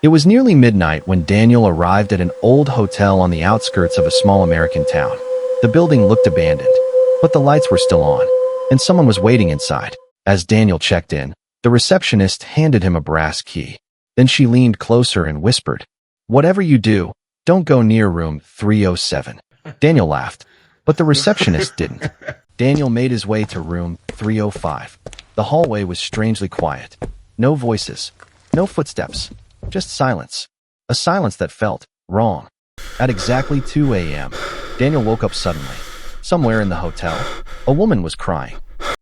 It was nearly midnight when Daniel arrived at an old hotel on the outskirts of a small American town. The building looked abandoned, but the lights were still on, and someone was waiting inside. As Daniel checked in, the receptionist handed him a brass key. Then she leaned closer and whispered, "Whatever you do, don't go near room 307. Daniel laughed, but the receptionist didn't. Daniel made his way to room 305. The hallway was strangely quiet. No voices, no footsteps, just silence. A silence that felt wrong. At exactly 2 a.m., Daniel woke up suddenly. Somewhere in the hotel, a woman was crying.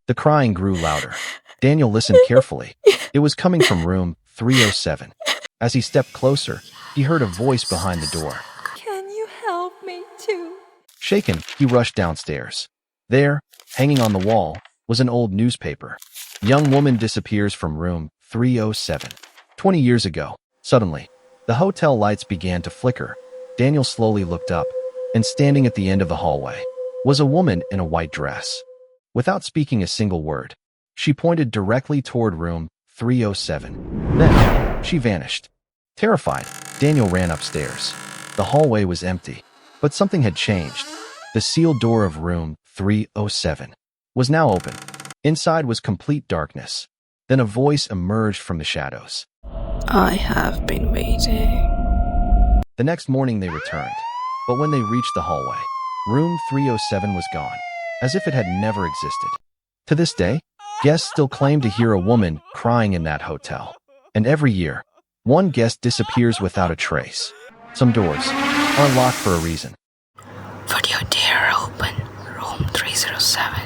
The crying grew louder. Daniel listened carefully. It was coming from room 307. As he stepped closer, he heard a voice behind the door. Can you help me too? Shaken, he rushed downstairs. There, hanging on the wall, was an old newspaper. Young woman disappears from room 307. 20 years ago. Suddenly, the hotel lights began to flicker. Daniel slowly looked up, and standing at the end of the hallway was a woman in a white dress. Without speaking a single word, she pointed directly toward room 307. Then, she vanished. Terrified, Daniel ran upstairs. The hallway was empty, but something had changed. The sealed door of room 307 was now open. Inside was complete darkness. Then a voice emerged from the shadows. I have been waiting. The next morning they returned, but when they reached the hallway, room 307 was gone, as if it had never existed. To this day, guests still claim to hear a woman crying in that hotel. And every year, one guest disappears without a trace. Some doors are locked for a reason. Would you dare open room 307?